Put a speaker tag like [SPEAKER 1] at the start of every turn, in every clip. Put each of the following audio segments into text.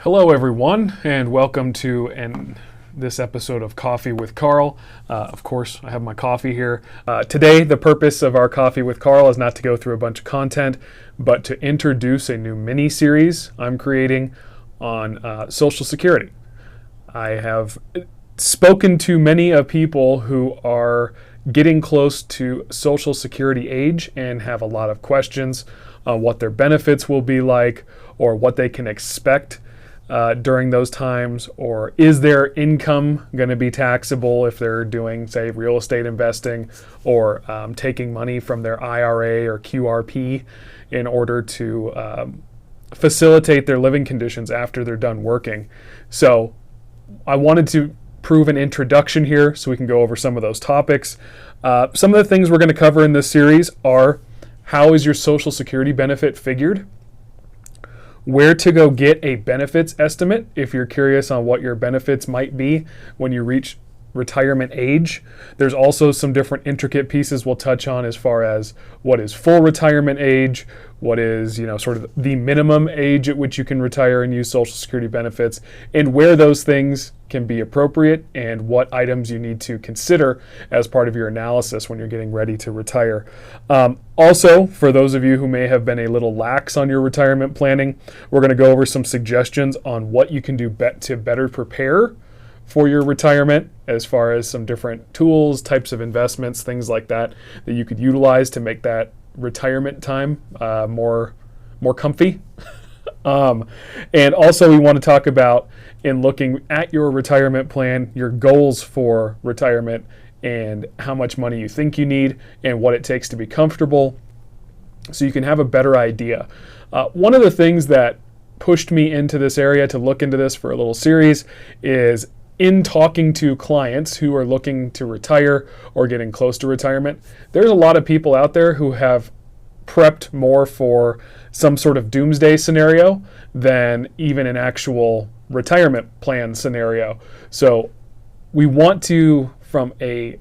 [SPEAKER 1] Hello, everyone, and welcome to this episode of Coffee with Carl. Of course, I have my coffee here. Today, the purpose of our Coffee with Carl is not to go through a bunch of content, but to introduce a new mini-series I'm creating on Social Security. I have spoken to many of people who are getting close to Social Security age and have a lot of questions on what their benefits will be like or what they can expect during those times, or is their income going to be taxable if they're doing, say, real estate investing or taking money from their IRA or QRP in order to facilitate their living conditions after they're done working. So I wanted to prove an introduction here so we can go over some of those topics. Some of the things we're going to cover in this series are: how is your Social Security benefit figured? Where to go get a benefits estimate if you're curious on what your benefits might be when you reach retirement age. There's also some different intricate pieces we'll touch on as far as what is full retirement age, what is, sort of the minimum age at which you can retire and use Social Security benefits, and where those things can be appropriate and what items you need to consider as part of your analysis when you're getting ready to retire. Also, for those of you who may have been a little lax on your retirement planning, we're going to go over some suggestions on what you can do to better prepare for your retirement, as far as some different tools, types of investments, things like that you could utilize to make that retirement time more comfy. And also, we want to talk about, in looking at your retirement plan, your goals for retirement and how much money you think you need and what it takes to be comfortable, so you can have a better idea. One of the things that pushed me into this area to look into this for a little series is, in talking to clients who are looking to retire or getting close to retirement, there's a lot of people out there who have prepped more for some sort of doomsday scenario than even an actual retirement plan scenario. So we want to, from a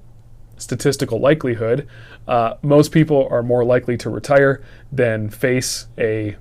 [SPEAKER 1] statistical likelihood, most people are more likely to retire than face a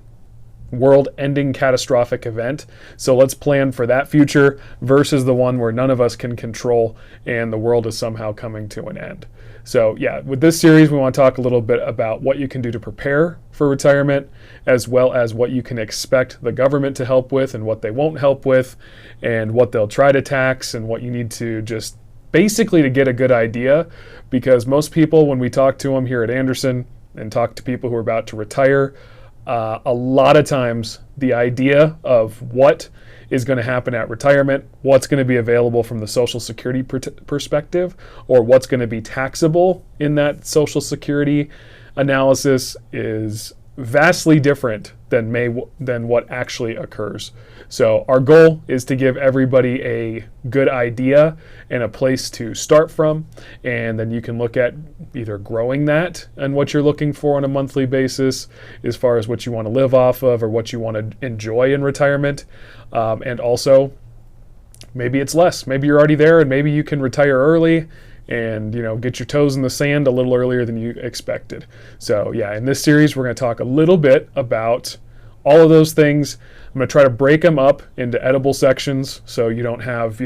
[SPEAKER 1] world-ending catastrophic event. So let's plan for that future versus the one where none of us can control and the world is somehow coming to an end. So yeah, with this series, we want to talk a little bit about what you can do to prepare for retirement, as well as what you can expect the government to help with and what they won't help with, and what they'll try to tax, and what you need to just basically to get a good idea. Because most people, when we talk to them here at Anderson and talk to people who are about to retire, a lot of times the idea of what is going to happen at retirement, what's going to be available from the Social Security perspective, or what's going to be taxable in that Social Security analysis is vastly different than what actually occurs. So our goal is to give everybody a good idea and a place to start from, and then you can look at either growing that and what you're looking for on a monthly basis as far as what you want to live off of or what you want to enjoy in retirement, and also maybe it's less. Maybe you're already there and maybe you can retire early and get your toes in the sand a little earlier than you expected. So yeah, in this series we're going to talk a little bit about all of those things. I'm going to try to break them up into edible sections so you don't have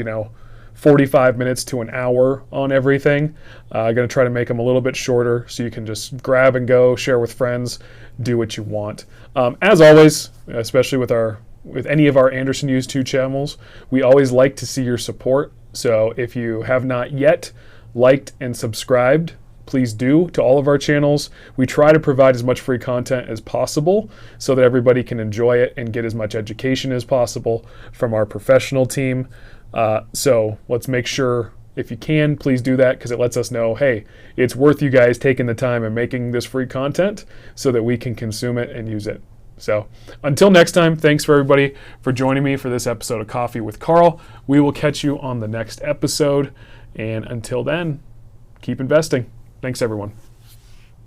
[SPEAKER 1] 45 minutes to an hour on everything. I'm going to try to make them a little bit shorter so you can just grab and go, share with friends, do what you want. As always, especially with any of our Anderson YouTube channels, we always like to see your support. So if you have not yet liked and subscribed, please do to all of our channels. We try to provide as much free content as possible so that everybody can enjoy it and get as much education as possible from our professional team. So let's make sure, if you can, please do that, because it lets us know, hey, it's worth you guys taking the time and making this free content so that we can consume it and use it. So until next time, thanks for everybody for joining me for this episode of Coffee with Carl. We will catch you on the next episode. And until then, keep investing. Thanks, everyone.